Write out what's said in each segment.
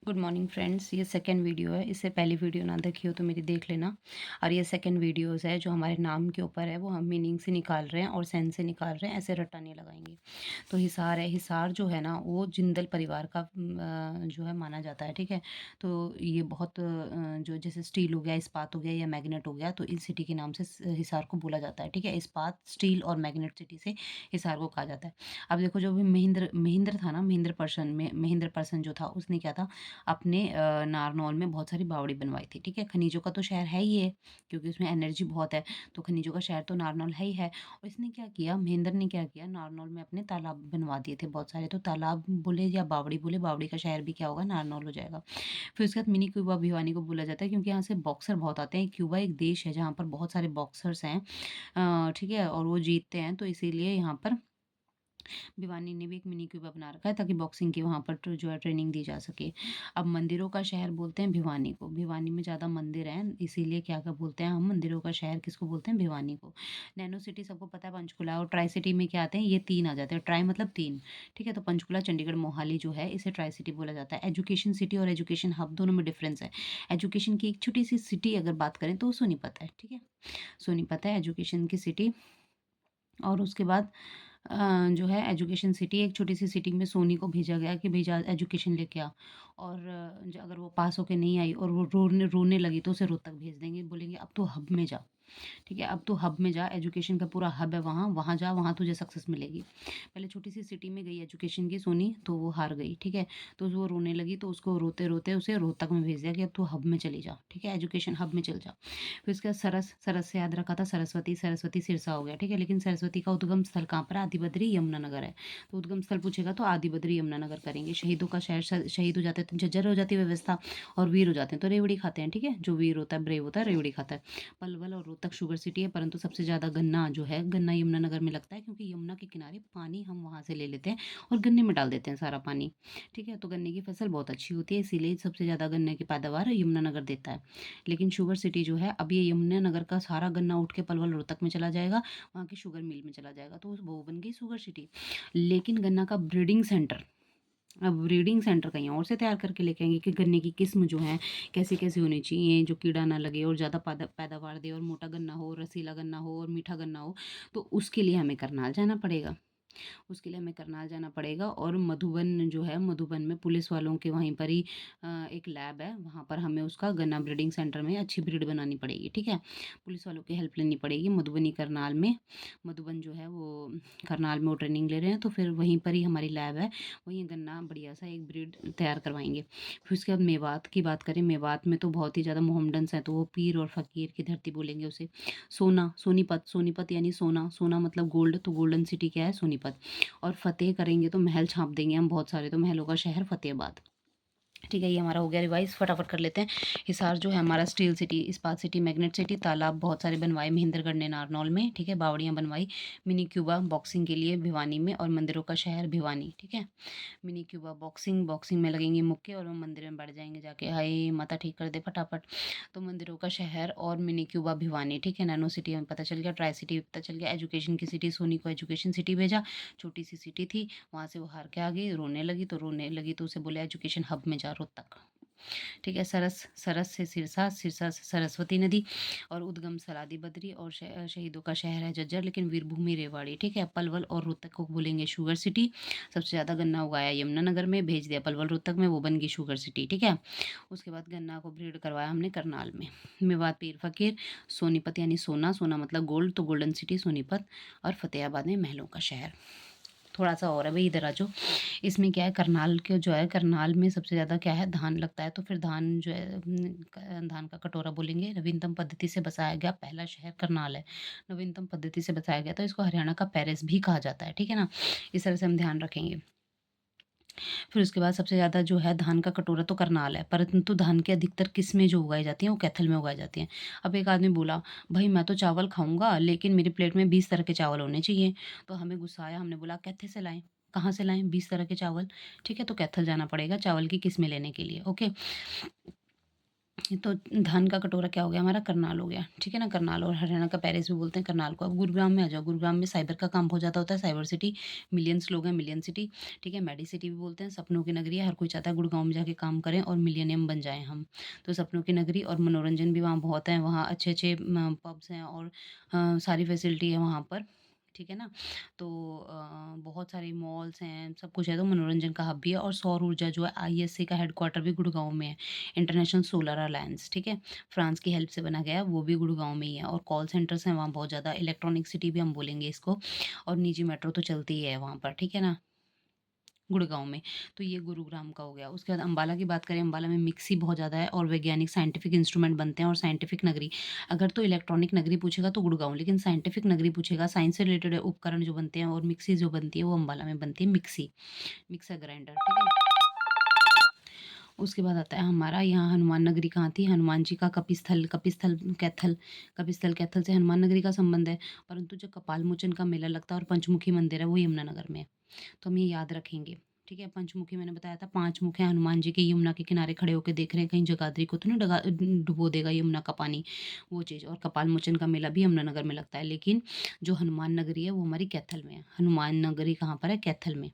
Good morning friends. ये second video है। इससे पहली वीडियो ना देखी हो तो मेरी देख लेना। और ये सेकंड वीडियोस है जो हमारे नाम के ऊपर है, वो हम मीनिंग से निकाल रहे हैं और सेंस से निकाल रहे हैं, ऐसे रट्टा नहीं लगाएंगे। तो हिसार है, हिसार जो है ना वो जिंदल परिवार का जो है माना जाता है। ठीक है। तो ये बहुत जो जैसे स्टील हो गया, इस्पात हो गया या मैग्नेट हो गया, तो इस सिटी के नाम से हिसार को बोला जाता है। ठीक है। इस्पात, स्टील और मैग्नेट सिटी से हिसार को कहा जाता है। अब देखो, जो भी महेंद्र महेंद्र था ना, महेंद्र पर्सन जो था, उसने क्या था, अपने नारनौल में बहुत सारी बावड़ी बनवाई थी। ठीक है। खनिजों का तो शहर है ही है, क्योंकि उसमें एनर्जी बहुत है, तो खनिजों का शहर तो नारनौल है ही है। और इसने क्या किया, महेंद्र ने क्या किया, नारनौल में अपने तालाब बनवा दिए थे बहुत सारे। तो तालाब बोले या बावड़ी बोले, बावड़ी का शहर भी क्या होगा, नारनौल हो जाएगा। फिर उसके बाद मिनी क्यूबा भिवानी को बोला जाता है, क्योंकि यहाँ से बॉक्सर बहुत आते हैं। क्यूबा एक देश है जहाँ पर बहुत सारे बॉक्सर्स हैं। ठीक है। और वो जीतते हैं, तो इसीलिए यहाँ पर भिवानी ने भी एक मिनी क्यूब बना रखा है, ताकि बॉक्सिंग की वहाँ पर जो है ट्रेनिंग दी जा सके। अब मंदिरों का शहर बोलते हैं भिवानी को। भिवानी में ज़्यादा मंदिर हैं, इसीलिए क्या क्या बोलते हैं हम, मंदिरों का शहर किसको बोलते हैं, भिवानी को। नैनो सिटी सबको पता है, पंचकुला। और ट्राई सिटी में क्या आते हैं, ये तीन आ जाते हैं। ट्राई मतलब तीन। ठीक है। तो पंचकुला, चंडीगढ़, मोहाली जो है, इसे ट्राई सिटी बोला जाता है। एजुकेशन सिटी और एजुकेशन हब दोनों में डिफरेंस है। एजुकेशन की एक छोटी सी सिटी अगर बात करें तो सोनीपत है। ठीक है। सोनीपत है एजुकेशन की सिटी। और उसके बाद अ, जो है एजुकेशन सिटी, एक छोटी सी सिटी में सोनी को भेजा गया कि भेजा एजुकेशन लेके आ। और अगर वो पास होके नहीं आई और वो रोने रोने लगी, तो उसे रोहतक भेज देंगे, बोलेंगे अब तो हब में जा। ठीक है। अब तो हब में जा, एजुकेशन का पूरा हब है वहाँ, वहाँ जा, वहाँ तुझे सक्सेस मिलेगी। पहले छोटी सी सिटी में गई एजुकेशन की सोनी, तो वो हार गई। ठीक है। तो वो रोने लगी, तो उसको रोते रोते उसे रोहतक में भेज दिया कि अब तू हब में चली जा। ठीक है। एजुकेशन हब में चल जा। फिर उसके बाद सरस, सरस से याद रखा था सरस्वती, सरस्वती सिरसा हो गया। ठीक है। लेकिन सरस्वती का उद्गम स्थल कहाँ पर है, आदिबद्री यमुनानगर है। तो उद्गम स्थल पूछेगा तो आदिबद्री यमुनानगर करेंगे। शहीदों का शहर, शहीद हो जाते हैं तो जर्जर हो जाती है व्यवस्था, और वीर हो जाते हैं तो रेवड़ी खाते हैं। ठीक है। जो वीर होता है, ब्रेव होता है, रेवड़ी खाता है। पलवल और रोहतक शुगर सिटी है, परंतु सबसे ज़्यादा गन्ना जो है, गन्ना यमुनानगर में लगता है, क्योंकि यमुना के किनारे पानी हम वहाँ से ले लेते हैं और गन्ने में डाल देते हैं सारा पानी। ठीक है। तो गन्ने की फसल बहुत अच्छी होती है, इसीलिए सबसे ज़्यादा गन्ने की पैदावार यमुनानगर देता है। लेकिन शुगर सिटी जो है, अब ये यमुनानगर का सारा गन्ना उठ के पलवल रोहतक में चला जाएगा, वहाँ की शुगर मिल में चला जाएगा, तो वो बन गई शुगर सिटी। लेकिन गन्ना का ब्रीडिंग सेंटर, अब ब्रीडिंग सेंटर कहीं और से तैयार करके लेके आएंगे कि गन्ने की किस्म जो है कैसी कैसी होनी चाहिए, जो कीड़ा ना लगे और ज़्यादा पैदावार दे, और मोटा गन्ना हो, रसीला गन्ना हो और मीठा गन्ना हो। तो उसके लिए हमें करनाल जाना पड़ेगा। उसके लिए हमें करनाल जाना पड़ेगा। और मधुबन जो है, मधुबन में पुलिस वालों के वहीं पर ही एक लैब है, वहाँ पर हमें उसका गन्ना ब्रीडिंग सेंटर में अच्छी ब्रीड बनानी पड़ेगी। ठीक है। पुलिस वालों की हेल्प लेनी पड़ेगी मधुबनी करनाल में। मधुबन जो है वो करनाल में वो ट्रेनिंग ले रहे हैं, तो फिर वहीं पर ही हमारी लैब है, वहीं गन्ना बढ़िया सा एक ब्रीड तैयार करवाएंगे। फिर उसके बाद मेवात की बात करें, मेवात में तो बहुत ही ज़्यादा मोहम्मडन्स हैं, तो वो पीर और फ़कीर की धरती बोलेंगे उसे। सोना, सोनीपत, सोनीपत यानी सोना, सोना मतलब गोल्ड, तो गोल्डन सिटी क्या है, सोनीपत। और फ़तेह करेंगे तो महल छाप देंगे हम बहुत सारे, तो महलों का शहर फ़तेहाबाद। ठीक है। ये हमारा हो गया रिवाइज, फटाफट कर लेते हैं। हिसार जो है हमारा स्टील सिटी, इस्पात सिटी, मैग्नेट सिटी, तालाब बहुत सारे बनवाए महेंद्रगढ़ ने नारनौल में। ठीक है। बावड़ियाँ बनवाई। मिनी क्यूबा बॉक्सिंग के लिए भिवानी में, और मंदिरों का शहर भिवानी। ठीक है। मिनी क्यूबा बॉक्सिंग, बॉक्सिंग में लगेंगे मुक्के और वो मंदिर में बढ़ जाएंगे जाके। हाय माता ठीक कर दे फटाफट। तो मंदिरों का शहर और मिनी क्यूबा भिवानी। ठीक है। नैनो सिटी हमें पता चल गया, ट्राई सिटी पता चल गया, एजुकेशन की सिटी सोनी को एजुकेशन सिटी भेजा। छोटी सी सिटी थी, वहाँ से वो हार के आ गई, रोने लगी तो उसे बोले एजुकेशन हब में जा, रोहतक। ठीक है। सरस, सरस से सिरसा, सिरसा से सरस्वती नदी, और उद्गम सलादी बद्री, और शहीदों का शहर है जज्जर, लेकिन वीरभूमि रेवाड़ी। ठीक है। पलवल और रोहतक को बोलेंगे शुगर सिटी। सबसे ज़्यादा गन्ना उगाया यमुनानगर में, भेज दिया पलवल रोहतक में, वो बन गई शुगर सिटी। ठीक है। उसके बाद गन्ना को ब्रीड करवाया हमने करनाल में। मेवात पीर फकीर, सोनीपत यानी सोना, सोना मतलब गोल्ड, तो गोल्डन सिटी सोनीपत, और फतेहाबाद में महलों का शहर। थोड़ा सा और है भाई, इधर आ जाओ। इसमें क्या है, करनाल के जो है, करनाल में सबसे ज़्यादा क्या है, धान लगता है, तो फिर धान जो है धान का कटोरा बोलेंगे। नवीनतम पद्धति से बसाया गया पहला शहर करनाल है। नवीनतम पद्धति से बसाया गया, तो इसको हरियाणा का पेरिस भी कहा जाता है। ठीक है ना। इस तरह से हम ध्यान रखेंगे। फिर उसके बाद सबसे ज़्यादा जो है धान का कटोरा तो करनाल है, परंतु धान की अधिकतर किस्में जो उगाई जाती हैं वो कैथल में उगाई जाती हैं। अब एक आदमी बोला, भाई मैं तो चावल खाऊंगा, लेकिन मेरी प्लेट में 20 तरह के चावल होने चाहिए। तो हमें गुस्सा आया, हमने बोला कैथे से लाएं, कहाँ से लाएं 20 तरह के चावल। ठीक है। तो कैथल जाना पड़ेगा चावल की किस्में लेने के लिए। ओके। तो धान का कटोरा क्या हो गया हमारा करनाल हो गया, ठीक है ना? करनाल और हरियाणा का पेरिस भी बोलते हैं करनाल को। अब गुरुग्राम में आ जाओ, गुरुग्राम में साइबर का काम बहुत ज़्यादा होता है, साइबर सिटी, मिलियंस लोग हैं, मिलियन सिटी, ठीक है? मेडी सिटी भी बोलते हैं, सपनों की नगरी है, हर कोई चाहता है गुड़गाँव में जाके काम करें और मिलियनेम बन जाएँ हम। तो सपनों की नगरी और मनोरंजन भी वहाँ बहुत है, वहाँ अच्छे-अच्छे पब्स हैं और सारी फैसिलिटी है वहाँ पर, ठीक है ना? तो बहुत सारे मॉल्स हैं, सब कुछ है, तो मनोरंजन का हब भी है और सौर ऊर्जा जो है आईएसए का हेडक्वार्टर भी गुड़गाँव में है। इंटरनेशनल सोलर अलायंस, ठीक है? फ्रांस की हेल्प से बना गया है, वो भी गुड़गाँव में ही है और कॉल सेंटर्स हैं वहाँ बहुत ज़्यादा, इलेक्ट्रॉनिक सिटी भी हम बोलेंगे इसको और निजी मेट्रो तो चलती ही है वहाँ पर, ठीक है ना? गुड़गाँव में। तो ये गुरुग्राम का हो गया। उसके बाद अम्बाला की बात करें, अम्बाला में मिक्सी बहुत ज़्यादा है और वैज्ञानिक साइंटिफिक इंस्ट्रूमेंट बनते हैं और साइंटिफिक नगरी। अगर तो इलेक्ट्रॉनिक नगरी पूछेगा तो गुड़गाँव, लेकिन साइंटिफिक नगरी पूछेगा, साइंस से रिलेटेड उपकरण जो बनते हैं और मिक्सी जो बनती है वो अम्बाला में बनती है मिक्सी, मिक्सर ग्राइंडर, ठीक है? उसके बाद आता है हमारा यहाँ हनुमान नगरी कहाँ थी? हनुमान जी का कपिस्थल, कपिस्थल कैथल से हनुमान नगरी का संबंध है। परंतु जो कपाल मोचन का मेला लगता है और पंचमुखी मंदिर है वो यमुनानगर में है। तो हम ये याद रखेंगे, ठीक है? पंचमुखी मैंने बताया था 5 मुख हैं हनुमान जी के, यमुना के किनारे खड़े होके देख रहे हैं कहीं जगाधरी को तो नहीं डुबो देगा यमुना का पानी, वो चीज़। और कपाल मोचन का मेला भी यमुनानगर में लगता है, लेकिन जो हनुमान नगरी है वो हमारी कैथल में है। हनुमान नगरी कहाँ पर है? कैथल में,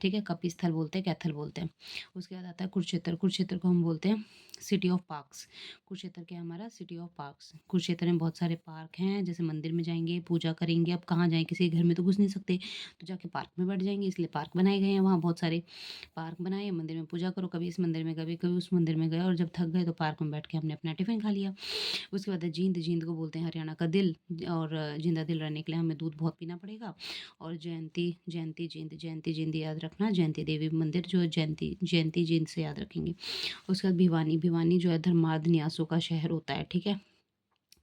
ठीक है? कपिस्थल बोलते हैं, कैथल बोलते हैं। उसके बाद आता है कुरुक्षेत्र, कुरुक्षेत्र को हम बोलते हैं सिटी ऑफ पार्क्स। कुरुक्षेत्र क्या है हमारा? City of parks. कुरुक्षेत्र में बहुत सारे पार्क हैं, जैसे मंदिर में जाएँगे, पूजा करेंगे, अब कहाँ जाएँ? किसी के घर में तो घुस नहीं सकते, तो जाके पार्क में बैठ जाएँगे, इसलिए पार्क बनाए गए हैं वहाँ बहुत सारे। पार्क बनाए, मंदिर में पूजा करो, कभी इस मंदिर में, कभी उस मंदिर में गए और जब थक गए तो पार्क में बैठ के हमने अपना टिफ़िन खा लिया। उसके बाद है जींद, जींद को बोलते हैं हरियाणा का दिल और जिंदा दिल रहने के लिए हमें दूध बहुत पीना पड़ेगा। और जयंती, जयंती जींद, जयंती जींद याद रखना, जयंती देवी मंदिर जो है जयंती, जयंती जींद से याद रखेंगे। उसके बाद भिवानी, भिवानी जो है धर्मार्थ न्यासों का शहर होता है, ठीक है?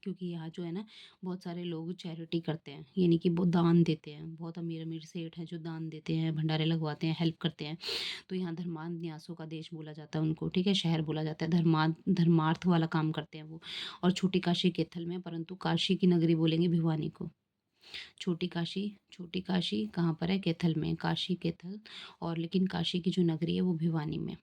क्योंकि यहाँ जो है ना बहुत सारे लोग चैरिटी करते हैं, यानी कि वो दान देते हैं, बहुत अमीर-अमीर सेठ हैं जो दान देते हैं, भंडारे लगवाते हैं, हेल्प करते हैं। तो यहाँ धर्मांध न्यासों का देश बोला जाता है उनको, ठीक है? शहर बोला जाता है, धर्मार्थ वाला काम करते हैं वो। और छोटी काशी कैथल में, परंतु काशी की नगरी बोलेंगे भिवानी को। छोटी काशी कहाँ पर है? कैथल में, काशी कैथल और लेकिन काशी की जो नगरी है वो भिवानी में,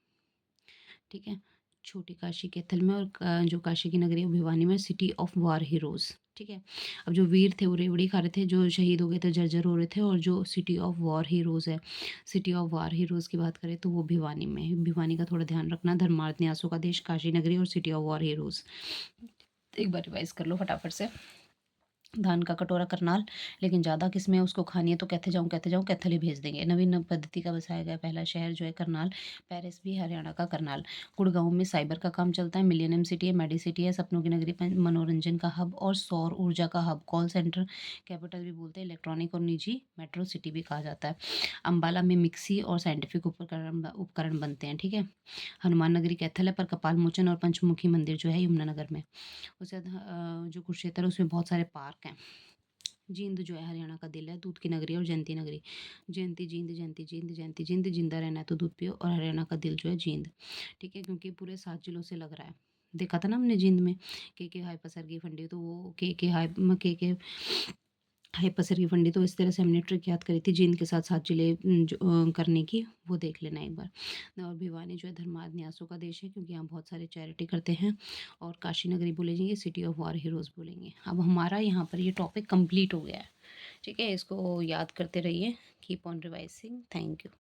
ठीक है? छोटी काशी कैथल में और जो काशी की नगरी है वो भिवानी में, सिटी ऑफ वार हीरोज़, ठीक है? अब जो वीर थे वो रेवड़ी खा रहे थे, जो शहीद हो गए थे जर्जर हो रहे थे और जो सिटी ऑफ वॉर हीरोज़ है, सिटी ऑफ वार हीरोज़ की बात करें तो वो भिवानी में है। भिवानी का थोड़ा ध्यान रखना, धर्मार्थ न्यासों का देश, काशी नगरी और सिटी ऑफ वॉर हीरोज़। एक बार रिवाइज़ कर लो फटाफट से। धान का कटोरा करनाल, लेकिन ज़्यादा किस्में उसको खानी है तो कहते जाऊँ कैथल ही भेज देंगे। नवीन पद्धति का बसाया गया पहला शहर जो है करनाल, पेरिस भी हरियाणा का करनाल। गुड़गाँव में साइबर का काम चलता है, मिलेनियम सिटी है, मेडी सिटी है, सपनों की नगरी, मनोरंजन का हब और सौर ऊर्जा का हब, कॉल सेंटर कैपिटल भी बोलते हैं, इलेक्ट्रॉनिक और निजी मेट्रो सिटी भी कहा जाता है। अम्बाला में मिक्सी और साइंटिफिक उपकरण उपकरण बनते हैं, ठीक है? हनुमान नगरी कैथल है, पर कपाल मोचन और पंचमुखी मंदिर जो है यमुनानगर में। उसके बाद जो कुरुक्षेत्र है उसमें बहुत सारे पार्क हैं। जींद जो है हरियाणा का दिल है, दूध की नगरी और जयंती नगरी। जयंती जींद, जयंती जींद, जयंती जींद, जिंदा रहना है तो दूध पियो और हरियाणा का दिल जो है जींद, ठीक है? क्योंकि पूरे 7 जिलों से लग रहा है। देखा था ना हमने जींद में के हाय पसरगी फंडी, तो वो के हाय पसरगी फंडी, तो इस तरह से हमने ट्रिक याद करी थी जींद के साथ 7 जिले जो करने की, वो देख लेना एक बार। और भिवानी जो है धर्मार्थ न्यासों का देश है क्योंकि यहाँ बहुत सारे चैरिटी करते हैं। और काशी नगरी बोलेंगे, सिटी ऑफ वॉर हीरोज़ बोलेंगे। अब हमारा यहाँ पर ये टॉपिक कंप्लीट हो गया है, ठीक है? इसको याद करते रहिए, keep on revising. Thank you.